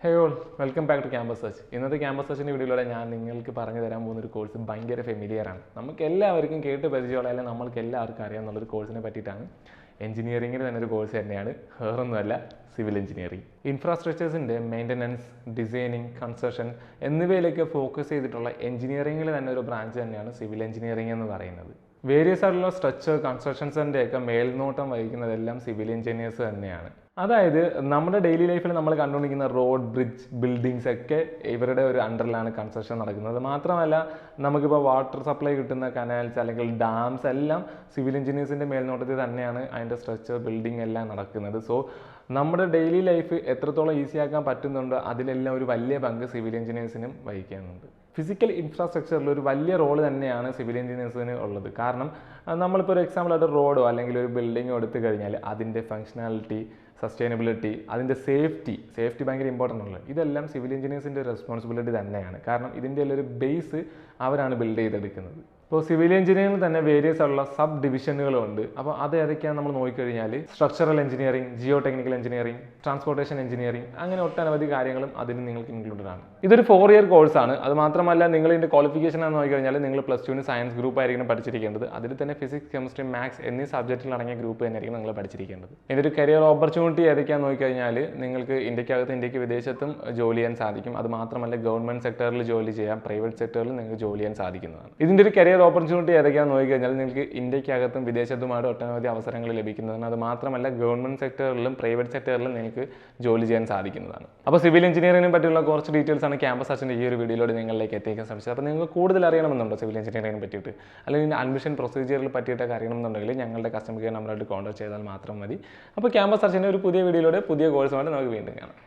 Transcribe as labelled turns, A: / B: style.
A: Hey all, welcome back to Campus Search. ഇന്നത്തെ campus സെർച്ചിൻ്റെ വീഡിയോയിലൂടെ ഞാൻ നിങ്ങൾക്ക് പറഞ്ഞു തരാൻ പോകുന്ന ഒരു കോഴ്സ് ഭയങ്കര ഫെമിലിയർ ആണ്. നമുക്ക് എല്ലാവർക്കും കേട്ട് പരിചയമുള്ള അല്ലെങ്കിൽ നമ്മൾക്ക് എല്ലാവർക്കും അറിയാവുന്ന കോഴ്സിനെ പറ്റിയിട്ടാണ്. എഞ്ചിനീയറിംഗിൽ തന്നെ ഒരു കോഴ്സ് തന്നെയാണ്, വേറൊന്നുമല്ല സിവിൽ എഞ്ചിനീയറിംഗ്. ഇൻഫ്രാസ്ട്രക്ചേഴ്സിൻ്റെ മെയിൻ്റനൻസ്, ഡിസൈനിങ്, കൺസ്ട്രക്ഷൻ എന്നിവയിലേക്ക് ഫോക്കസ് ചെയ്തിട്ടുള്ള എഞ്ചിനീയറിംഗിൽ തന്നെ ഒരു ബ്രാഞ്ച് തന്നെയാണ് സിവിൽ എഞ്ചിനീയറിംഗ് എന്ന് പറയുന്നത്. വേരിയസ് ആയിട്ടുള്ള സ്ട്രക്ചർ കൺസ്ട്രക്ഷൻസിൻ്റെയൊക്കെ മേൽനോട്ടം വഹിക്കുന്നതെല്ലാം സിവിൽ എഞ്ചിനീയേഴ്സ് തന്നെയാണ്. അതായത് നമ്മുടെ ഡെയിലി ലൈഫിൽ നമ്മൾ കണ്ടുകൊണ്ടിരിക്കുന്ന റോഡ്, ബ്രിഡ്ജ്, ബിൽഡിങ്സ് ഒക്കെ ഇവരുടെ ഒരു അണ്ടറിലാണ് കൺസ്ട്രക്ഷൻ നടക്കുന്നത്. മാത്രമല്ല നമുക്കിപ്പോൾ വാട്ടർ സപ്ലൈ കിട്ടുന്ന കനാൽസ് അല്ലെങ്കിൽ ഡാംസ് എല്ലാം സിവിൽ എഞ്ചിനീയേഴ്സിൻ്റെ മേൽനോട്ടത്തിൽ തന്നെയാണ് അതിൻ്റെ സ്ട്രക്ചർ, ബിൽഡിംഗ് എല്ലാം നടക്കുന്നത്. സോ നമ്മുടെ ഡെയിലി ലൈഫ് എത്രത്തോളം ഈസിയാക്കാൻ പറ്റുന്നുണ്ടോ അതിലെല്ലാം ഒരു വലിയ പങ്ക് സിവിൽ എഞ്ചിനീയേഴ്സിനും വഹിക്കുന്നുണ്ട്. ഫിസിക്കൽ ഇൻഫ്രാസ്ട്രക്ചറിൽ ഒരു വലിയ റോൾ തന്നെയാണ് സിവിൽ എഞ്ചിനീയേഴ്സിന് ഉള്ളത്. കാരണം നമ്മളിപ്പോൾ ഒരു എക്സാമ്പിളായിട്ട് റോഡോ അല്ലെങ്കിൽ ഒരു ബിൽഡിങ്ങോ എടുത്തു കഴിഞ്ഞാൽ അതിൻ്റെ ഫങ്ഷനാലിറ്റി, സസ്റ്റൈനബിലിറ്റി, അതിൻ്റെ സേഫ്റ്റി ഭയങ്കര ഇമ്പോർട്ടൻ്റ് ഉള്ളത്. ഇതെല്ലാം സിവിൽ എഞ്ചിനീയേഴ്സിൻ്റെ റെസ്പോൺസിബിലിറ്റി തന്നെയാണ്. കാരണം ഇതിൻ്റെ ഒരു ബേസ് അവരാണ് ബിൽഡ് ചെയ്തെടുക്കുന്നത്. ഇപ്പോൾ സിവിൽ എഞ്ചിനീയറിംഗിൽ തന്നെ വേരിയസ് ആയിട്ടുള്ള സബ് ഡിവിഷനുകളുണ്ട്. അപ്പോൾ അത് ഏതൊക്കെയാണ് നമ്മൾ നോക്കിക്കഴിഞ്ഞാൽ structural engineering, geotechnical engineering, transportation engineering, അങ്ങനെ ഒട്ടനവധി കാര്യങ്ങളും അതിന് നിങ്ങൾക്ക് ഇൻക്ലൂഡഡ് ആണ്. ഇതൊരു 4 ഇയർ കോഴ്സാണ്. അത് മാത്രമല്ല നിങ്ങൾ ഇതിൻ്റെ ക്വാളിഫിക്കേഷൻ എന്ന് നോക്കിക്കഴിഞ്ഞാൽ നിങ്ങൾ +2 സയൻസ് ഗ്രൂപ്പ് ആയിരിക്കണം പഠിച്ചിരിക്കേണ്ടത്. അതിൽ തന്നെ ഫിസിക്സ്, കെമിസ്ട്രി, മാത്സ് എന്നീ സബ്ജക്റ്റിൽ അടങ്ങിയ ഗ്രൂപ്പ് തന്നെയായിരിക്കും നിങ്ങൾ പഠിച്ചിരിക്കേണ്ടത്. ഇതിൻ്റെ ഒരു കരിയർ ഓപ്പർച്യൂണിറ്റി ഏതൊക്കെയാണെന്ന് നോക്കിക്കഴിഞ്ഞാൽ നിങ്ങൾക്ക് ഇന്ത്യക്ക് വിദേശത്തും ജോലി ചെയ്യാൻ സാധിക്കും. അത് മാത്രമല്ല ഗവൺമെൻറ് സെക്ടറിൽ ജോലി ചെയ്യാം, പ്രൈവറ്റ് സെക്ടറിൽ നിങ്ങൾക്ക് ജോലി ചെയ്യാൻ സാധിക്കുന്നതാണ്. ഇതിൻ്റെ ഒരു കരിയർ ഓപ്പർച്യൂണിറ്റി ഏതൊക്കെയാണെന്ന് നോക്കിക്കഴിഞ്ഞാൽ നിങ്ങൾക്ക് ഇന്ത്യക്കകത്തും വിദേശത്തുമായിട്ട് ഒട്ടനവധി അവസരങ്ങൾ ലഭിക്കുന്നതാണ്. അത് മാത്രമല്ല ഗവൺമെൻറ് സെക്ടറിലും പ്രൈവറ്റ് സെക്ടറിലും നിങ്ങൾക്ക് ജോലി ചെയ്യാൻ സാധിക്കുന്നതാണ്. അപ്പോൾ സിവിൽ എഞ്ചിനീയറിംഗിനെ പറ്റിയുള്ള കുറച്ച് ഡീറ്റെയിൽസ് ആണ് ക്യാമ്പസ് സെർച്ചിൻ്റെ ഈ ഒരു വീഡിയോയിലൂടെ നിങ്ങളിലേക്ക് എത്തിക്കാൻ ശ്രമിച്ചത്. അപ്പോൾ നിങ്ങൾക്ക് കൂടുതൽ അറിയണമെന്നുണ്ടോ സിവിൽ എഞ്ചിനീയറിംഗിനെ പറ്റിയിട്ട്, അല്ലെങ്കിൽ അഡ്മിഷൻ പ്രൊസീജിയറിൽ പറ്റിയിട്ടൊക്കെ അറിയണമെന്നുണ്ടെങ്കിൽ ഞങ്ങളുടെ കസ്റ്റമർ കെയർ നമ്പറായിട്ട് കോൺടാക്ട് ചെയ്താൽ മാത്രം മതി. അപ്പോൾ ക്യാമ്പസ് സെർച്ചിൻ്റെ ഒരു പുതിയ വീഡിയോയിലൂടെ പുതിയ കോഴ്സുമായിട്ട് നമുക്ക് വീണ്ടും കാണാം.